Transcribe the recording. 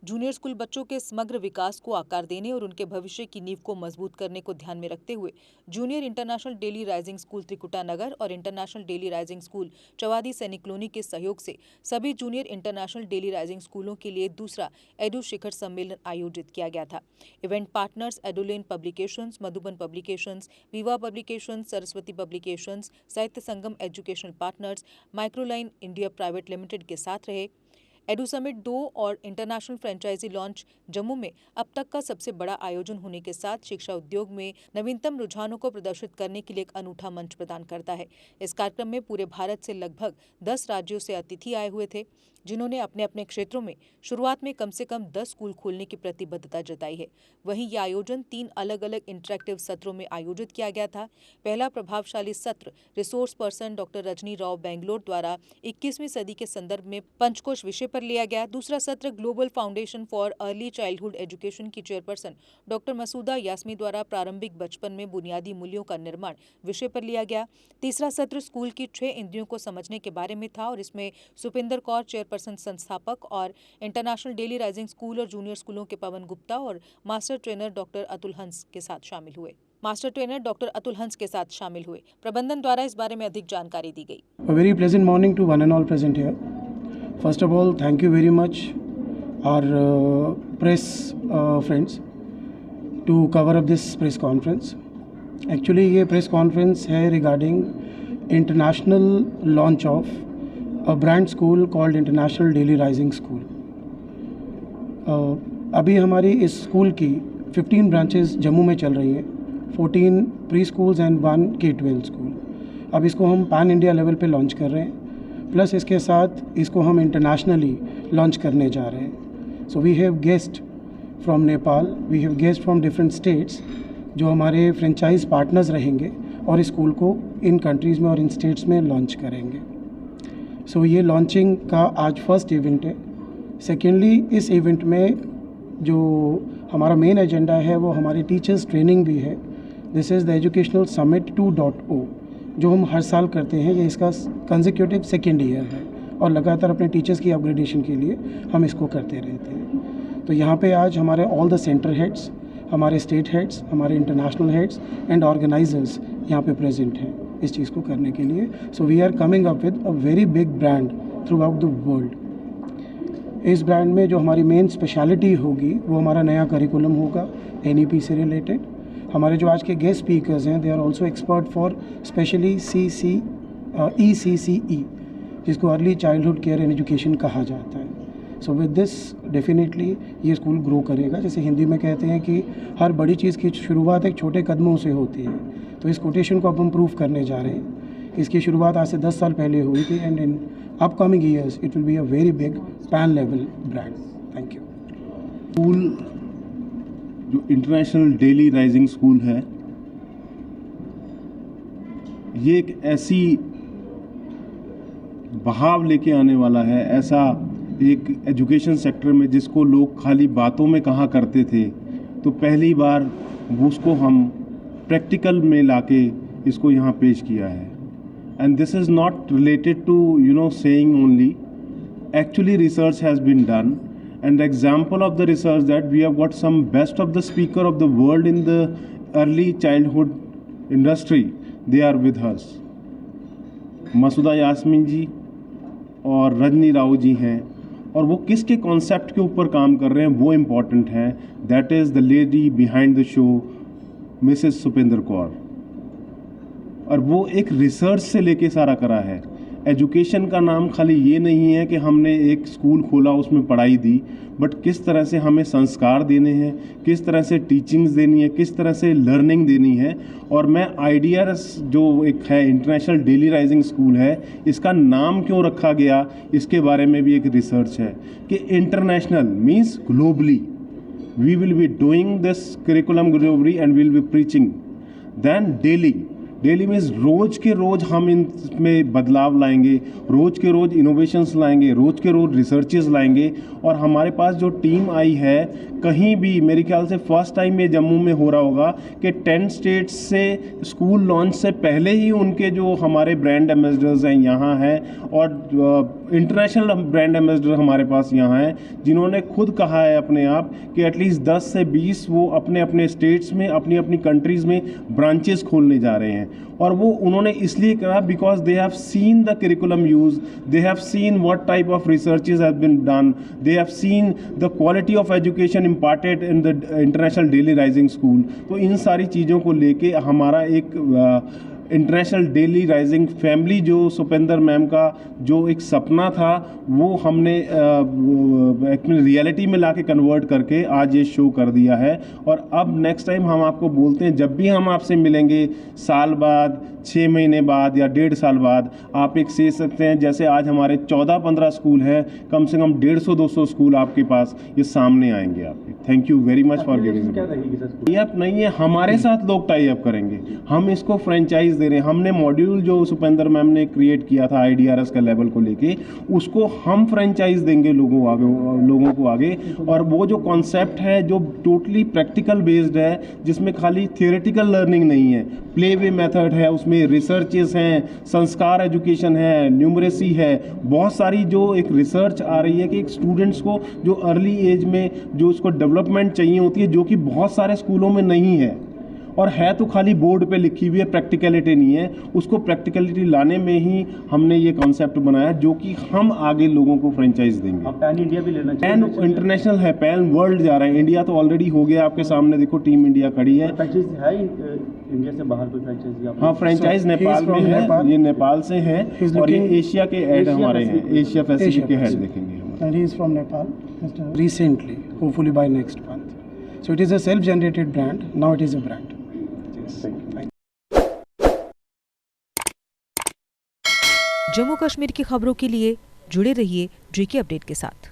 Junior school बच्चों के समग्र विकास को आकार देने और उनके भविष्य की नींव को मजबूत करने को ध्यान में रखते हुए junior international daily rising school Trikuta Nagar और international daily rising school Chawadi Sainik colony के सहयोग से सभी जूनियर इंटरनेशनल डेली राइजिंग स्कूलों के लिए दूसरा एडू शिखर सम्मेलन आयोजित किया गया था। Event partners Edulane publications, Madhuban publications, Viva publications, Saraswati publications, Sahitya Sangam educational partners, Microline India private limited के साथ रहे। एडू समिट 2 और इंटरनेशनल फ्रेंचाइजी लॉन्च जम्मू में अब तक का सबसे बड़ा आयोजन होने के साथ शिक्षा उद्योग में नवीनतम रुझानों को प्रदर्शित करने के लिए एक अनूठा मंच प्रदान करता है। इस कार्यक्रम में पूरे भारत से लगभग 10 राज्यों से अतिथि आए हुए थे, जिन्होंने अपने अपने क्षेत्रों में शुरुआत में कम से कम 10 स्कूल खोलने की प्रतिबद्धता जताई है। वहीं ये आयोजन 3 अलग अलग इंटरेक्टिव सत्रों में आयोजित किया गया था। पहला प्रभावशाली सत्र resource person doctor Rajni Rao Bangalore द्वारा 21वीं सदी के संदर्भ में पंचकोश विषय पर लिया गया। दूसरा सत्र global foundation for early childhood education की चेयरपर्सन डॉक्टर मसूदा यास्मी द्वारा प्रारंभिक बचपन में बुनियादी मूल्यों का निर्माण विषय पर लिया गया। तीसरा सत्र स्कूल की 6 इंद्रियों को समझने के बारे में था और इसमें सुपिंदर कौर चेयरपर्सन संस्थापक और इंटरनेशनल डेली राइजिंग स्कूल और जूनियर स्कूलों के पवन गुप्ता और मास्टर ट्रेनर डॉक्टर अतुल हंस के साथ शामिल हुए। प्रबंधन द्वारा इस बारे में अधिक जानकारी दी गई। A very pleasant morning to one and all present here. First of all, thank you very much our press friends to cover up this press conference. Actually ये press conference है regarding international launch of a brand school called International Daily Rising School. अभी हमारी इस school की 15 branches Jammu में चल रही हैं, 14 pre schools and 1 K-12 school. अब इसको हम पैन इंडिया लेवल पे लॉन्च कर रहे हैं, प्लस इसके साथ इसको हम इंटरनेशनली लॉन्च करने जा रहे हैं। So we have guest from Nepal, we have guest from different states जो हमारे फ्रेंचाइज पार्टनर्स रहेंगे और इस स्कूल को इन कंट्रीज़ में और इन स्टेट्स में लॉन्च करेंगे। सो ये लॉन्चिंग का आज फर्स्ट इवेंट है। सेकेंडली इस इवेंट में जो हमारा मेन एजेंडा है वो हमारी टीचर्स ट्रेनिंग भी है। This is the educational summit 2.0 जो हम हर साल करते हैं। ये इसका कंसेक्यूटिव सेकेंड ईयर है और लगातार अपने टीचर्स की अपग्रेडेशन के लिए हम इसको करते रहते हैं। तो यहाँ पे आज हमारे ऑल द सेंटर हेड्स, हमारे स्टेट हेड्स, हमारे इंटरनेशनल हेड्स एंड ऑर्गेनाइजर्स यहाँ पे प्रेजेंट हैं इस चीज़ को करने के लिए। So we are coming up with a very big brand throughout the world. इस ब्रांड में जो हमारी मेन स्पेशलिटी होगी वो हमारा नया करिकुलम होगा NEP से रिलेटेड। हमारे जो आज के गेस्ट स्पीकर्स हैं they are also expert for specially ECCE जिसको early childhood care and education कहा जाता है। सो विद दिस डेफिनेटली ये स्कूल ग्रो करेगा। जैसे हिंदी में कहते हैं कि हर बड़ी चीज़ की शुरुआत एक छोटे कदमों से होती है, तो इस कोटेशन को अब हम प्रूव करने जा रहे हैं। इसकी शुरुआत आज से 10 साल पहले हुई थी and in upcoming years it will be a very big pan level brand. Thank you. School जो इंटरनेशनल डेली राइजिंग स्कूल है, ये एक ऐसी बहाव लेके आने वाला है, ऐसा एक एजुकेशन सेक्टर में जिसको लोग खाली बातों में कहा करते थे, तो पहली बार उसको हम प्रैक्टिकल में लाके इसको यहाँ पेश किया है। And this is not related to saying only. Actually research has been done, and the example of the research that we have got some best of the speaker of the world in the early childhood industry, they are with us. मसूदा यास्मीन जी और रजनी राव जी हैं, और वो किसके concept के ऊपर काम कर रहे हैं वो इम्पॉर्टेंट है। That is the lady behind the show, Mrs Supinder Kaur, और वो एक रिसर्च से लेके सारा करा है। एजुकेशन का नाम खाली ये नहीं है कि हमने एक स्कूल खोला उसमें पढ़ाई दी, बट किस तरह से हमें संस्कार देने हैं, किस तरह से टीचिंग्स देनी है, किस तरह से लर्निंग देनी है। और मैं आइडियाज जो एक है इंटरनेशनल डेली राइजिंग स्कूल है, इसका नाम क्यों रखा गया इसके बारे में भी एक रिसर्च है कि international means globally we will be doing this curriculum globally and will be preaching. Then daily means रोज़ के रोज़ हम इनमें बदलाव लाएंगे, रोज़ के रोज़ इनोवेशंस लाएंगे, रोज़ के रोज़ रिसर्चेस लाएंगे। और हमारे पास जो टीम आई है, कहीं भी मेरे ख्याल से फर्स्ट टाइम ये जम्मू में हो रहा होगा कि 10 स्टेट्स से स्कूल लॉन्च से पहले ही उनके जो हमारे ब्रांड एम्बेसडर्स हैं यहाँ हैं, और इंटरनेशनल ब्रांड एम्बेसडर हमारे पास यहाँ हैं जिन्होंने खुद कहा है अपने आप कि एटलीस्ट 10 से 20 वो अपने अपने स्टेट्स में अपनी अपनी कंट्रीज़ में ब्रांचेस खोलने जा रहे हैं। और वो उन्होंने इसलिए कहा because they have seen the curriculum use, they have seen what type of researches have been done, they have seen the quality of education imparted in the international daily rising school. तो इन सारी चीज़ों को लेके हमारा एक international daily rising family जो Supendra ma'am का जो एक सपना था वो हमने रियलिटी में लाके कन्वर्ट करके आज ये शो कर दिया है। और अब नेक्स्ट टाइम हम आपको बोलते हैं जब भी हम आपसे मिलेंगे साल बाद, 6 महीने बाद या 1.5 साल बाद, आप एक से सकते हैं जैसे आज हमारे 14-15 स्कूल हैं, कम से कम 150-200 स्कूल आपके पास ये सामने आएंगे आपके। Thank you very much for giving. Tie up नहीं है, हमारे साथ लोग टाई अप करेंगे, हम इसको फ्रेंचाइज दे रहे हैं। हमने मॉड्यूल जो सुपेंद्र मैम ने क्रिएट किया था IDRS का लेवल को लेके, उसको हम फ्रेंचाइज देंगे लोगों को आगे। और वो जो कॉन्सेप्ट है जो टोटली प्रैक्टिकल बेस्ड है, जिसमें खाली थियोरेटिकल लर्निंग नहीं है, प्ले वे मेथड है, उसमें रिसर्चेस हैं, संस्कार एजुकेशन है, न्यूमरेसी है, बहुत सारी जो एक रिसर्च आ रही है कि एक स्टूडेंट्स को जो अर्ली एज में जो उसको डेवलपमेंट चाहिए होती है, जो कि बहुत सारे स्कूलों में नहीं है और है तो खाली बोर्ड पे लिखी हुई है, प्रैक्टिकलिटी नहीं है। उसको प्रैक्टिकलिटी लाने में ही हमने ये कॉन्सेप्ट बनाया जो कि हम आगे लोगों को फ्रेंचाइज देंगे। पैन इंडिया भी लेना चाहिए, पैन इंटरनेशनल है, पैन वर्ल्ड जा रहा है। इंडिया तो ऑलरेडी हो गया, आपके सामने देखो टीम इंडिया खड़ी है। फ्रेंचाइज है इंडिया से बाहर कोई फ्रेंचाइजी? हाँ, फ्रेंचाइज नेपाल में है, ये नेपाल से है और ये एशिया के हेड हमारे हैं, एशिया पैसिफिक के हेड देखेंगे हम। And he is from Nepal, recently, hopefully by next month. So it is a self-generated brand. Now it is a brand. Jammu Kashmir की खबरों के लिए जुड़े रहिए JK अपडेट के साथ।